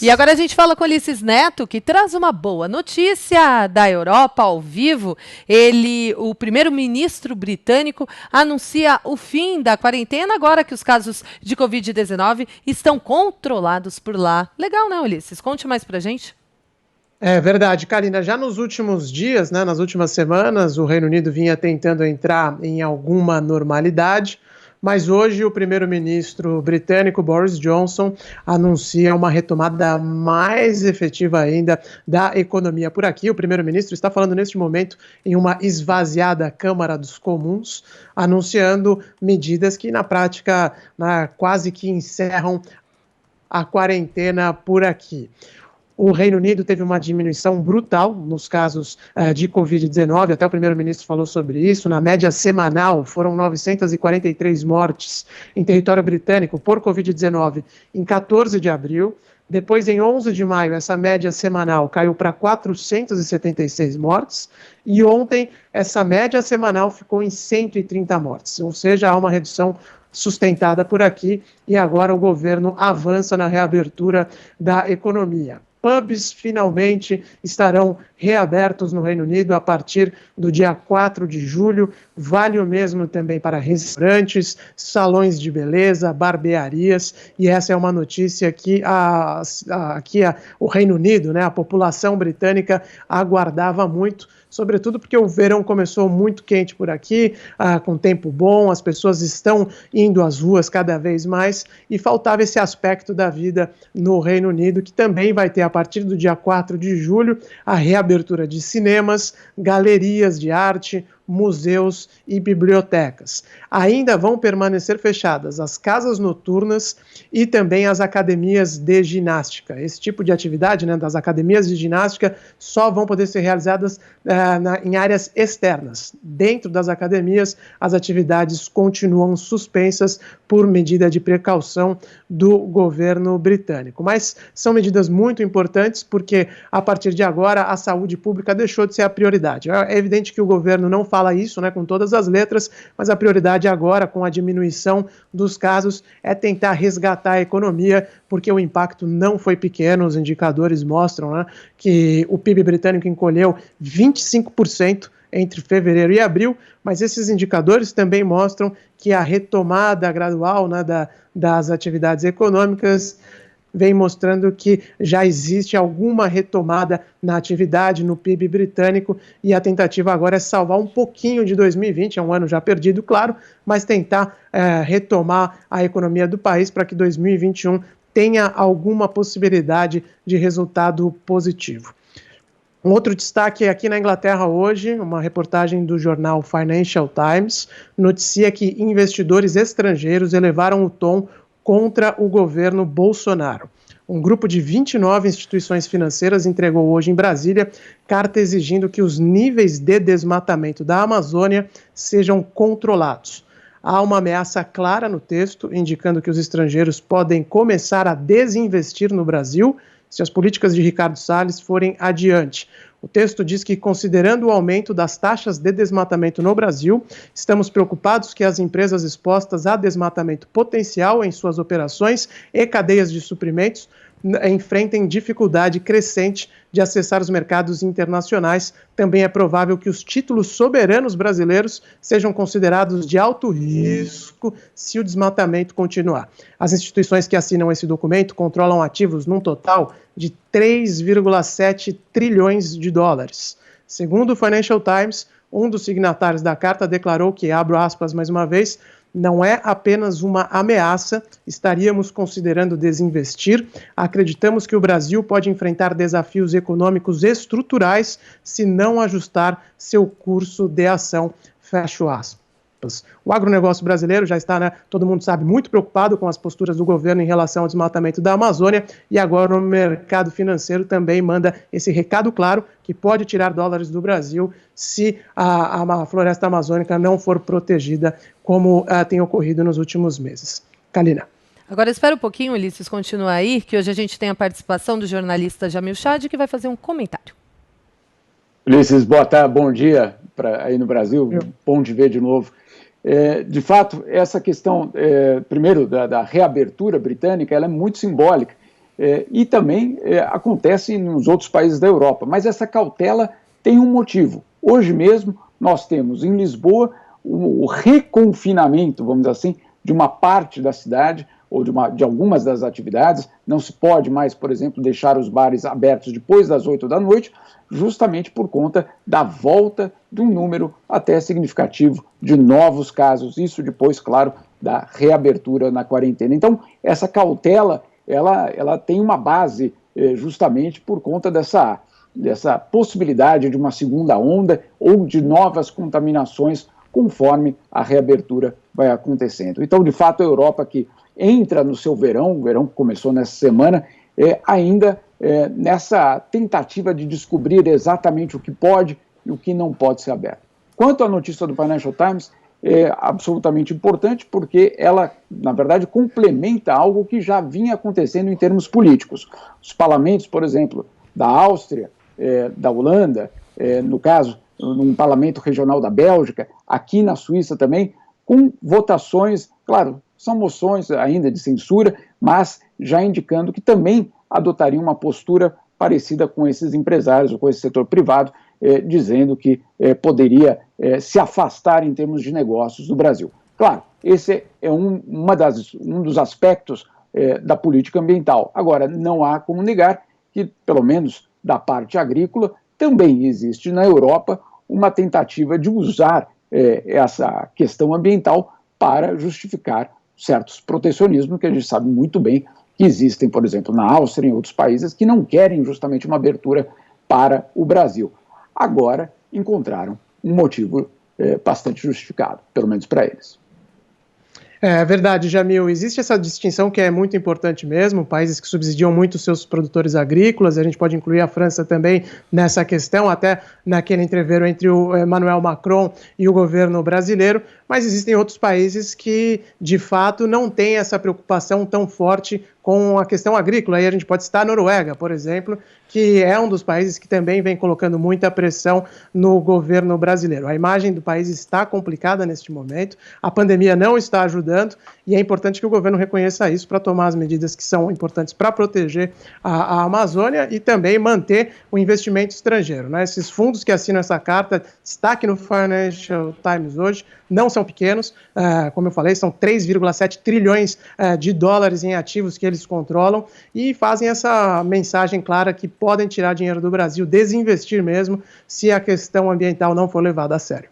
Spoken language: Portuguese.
E agora a gente fala com Ulisses Neto, que traz uma boa notícia da Europa ao vivo. O primeiro-ministro britânico, anuncia o fim da quarentena agora que os casos de Covid-19 estão controlados por lá. Legal, né, Ulisses? Conte mais pra gente. É verdade, Karina. Já nos últimos dias, nas últimas semanas, o Reino Unido vinha tentando entrar em alguma normalidade, mas hoje o primeiro-ministro britânico Boris Johnson anuncia uma retomada mais efetiva ainda da economia por aqui. O primeiro-ministro está falando neste momento em uma esvaziada Câmara dos Comuns, anunciando medidas que na prática quase que encerram a quarentena por aqui. O Reino Unido teve uma diminuição brutal nos casos de Covid-19, até o primeiro-ministro falou sobre isso. Na média semanal, foram 943 mortes em território britânico por Covid-19 em 14 de abril. Depois, em 11 de maio, essa média semanal caiu para 476 mortes. E ontem, essa média semanal ficou em 130 mortes. Ou seja, há uma redução sustentada por aqui e agora o governo avança na reabertura da economia. Pubs finalmente estarão reabertos no Reino Unido a partir do dia 4 de julho. Vale o mesmo também para restaurantes, salões de beleza, barbearias. E essa é uma notícia que o Reino Unido, a população britânica, aguardava muito, sobretudo porque o verão começou muito quente por aqui, com tempo bom, as pessoas estão indo às ruas cada vez mais e faltava esse aspecto da vida no Reino Unido, que também vai ter, a partir do dia 4 de julho, a reabertura de cinemas, galerias de arte, museus e bibliotecas. Ainda vão permanecer fechadas as casas noturnas e também as academias de ginástica. Esse tipo de atividade, das academias de ginástica, só vão poder ser realizadas em áreas externas. Dentro das academias, as atividades continuam suspensas por medida de precaução do governo britânico. Mas são medidas muito importantes porque, a partir de agora, a saúde pública deixou de ser a prioridade. É evidente que o governo não fala isso, com todas as letras, mas a prioridade agora, com a diminuição dos casos, é tentar resgatar a economia, porque o impacto não foi pequeno. Os indicadores mostram que o PIB britânico encolheu 25% entre fevereiro e abril, mas esses indicadores também mostram que a retomada gradual das atividades econômicas vem mostrando que já existe alguma retomada na atividade, no PIB britânico, e a tentativa agora é salvar um pouquinho de 2020, é um ano já perdido, claro, mas tentar retomar a economia do país para que 2021 tenha alguma possibilidade de resultado positivo. Um outro destaque aqui na Inglaterra hoje, uma reportagem do jornal Financial Times, noticia que investidores estrangeiros elevaram o tom contra o governo Bolsonaro. Um grupo de 29 instituições financeiras entregou hoje em Brasília carta exigindo que os níveis de desmatamento da Amazônia sejam controlados. Há uma ameaça clara no texto, indicando que os estrangeiros podem começar a desinvestir no Brasil se as políticas de Ricardo Salles forem adiante. O texto diz que, considerando o aumento das taxas de desmatamento no Brasil, estamos preocupados que as empresas expostas a desmatamento potencial em suas operações e cadeias de suprimentos enfrentem dificuldade crescente de acessar os mercados internacionais. Também é provável que os títulos soberanos brasileiros sejam considerados de alto risco se o desmatamento continuar. As instituições que assinam esse documento controlam ativos num total de 3,7 trilhões de dólares. Segundo o Financial Times, um dos signatários da carta declarou que, abro aspas mais uma vez, não é apenas uma ameaça, estaríamos considerando desinvestir. Acreditamos que o Brasil pode enfrentar desafios econômicos estruturais se não ajustar seu curso de ação, fecho aspas. O agronegócio brasileiro já está, todo mundo sabe, muito preocupado com as posturas do governo em relação ao desmatamento da Amazônia, e agora o mercado financeiro também manda esse recado claro que pode tirar dólares do Brasil se a floresta amazônica não for protegida, como tem ocorrido nos últimos meses. Kalina. Agora espera um pouquinho, Ulisses, continua aí, que hoje a gente tem a participação do jornalista Jamil Chad, que vai fazer um comentário. Ulisses, boa tarde, bom dia aí no Brasil, bom te ver de novo. De fato, essa questão, primeiro, da reabertura britânica, ela é muito simbólica. E também acontece nos outros países da Europa. Mas essa cautela tem um motivo. Hoje mesmo nós temos em Lisboa o reconfinamento, vamos dizer assim, de uma parte da cidade ou de algumas das atividades. Não se pode mais, por exemplo, deixar os bares abertos depois das 8 da noite, justamente por conta da volta de um número até significativo de novos casos. Isso depois, claro, da reabertura na quarentena. Então, essa cautela, ela tem uma base justamente por conta dessa possibilidade de uma segunda onda ou de novas contaminações conforme a reabertura vai acontecendo. Então, de fato, a Europa que entra no seu verão, o verão que começou nessa semana, ainda nessa tentativa de descobrir exatamente o que pode e o que não pode ser aberto. Quanto à notícia do Financial Times, é absolutamente importante porque ela, na verdade, complementa algo que já vinha acontecendo em termos políticos. Os parlamentos, por exemplo, da Áustria, da Holanda, no caso, num parlamento regional da Bélgica, aqui na Suíça também, com votações, claro, são moções ainda de censura, mas já indicando que também adotariam uma postura parecida com esses empresários ou com esse setor privado, dizendo que poderia se afastar em termos de negócios do Brasil. Claro, esse é um dos aspectos da política ambiental. Agora, não há como negar que, pelo menos da parte agrícola, também existe na Europa uma tentativa de usar essa questão ambiental para justificar certos protecionismos que a gente sabe muito bem que existem, por exemplo, na Áustria e em outros países que não querem justamente uma abertura para o Brasil. Agora encontraram um motivo bastante justificado, pelo menos para eles. É verdade, Jamil. Existe essa distinção que é muito importante mesmo, países que subsidiam muito os seus produtores agrícolas, a gente pode incluir a França também nessa questão, até naquele entreveiro entre o Emmanuel Macron e o governo brasileiro, mas existem outros países que, de fato, não têm essa preocupação tão forte com a questão agrícola. Aí a gente pode citar a Noruega, por exemplo, que é um dos países que também vem colocando muita pressão no governo brasileiro. A imagem do país está complicada neste momento, a pandemia não está ajudando e é importante que o governo reconheça isso para tomar as medidas que são importantes para proteger a Amazônia e também manter o investimento estrangeiro, né? Esses fundos que assinam essa carta, destaque no Financial Times hoje, não são pequenos, como eu falei, são 3,7 trilhões de dólares em ativos que eles controlam e fazem essa mensagem clara que podem tirar dinheiro do Brasil, desinvestir mesmo, se a questão ambiental não for levada a sério.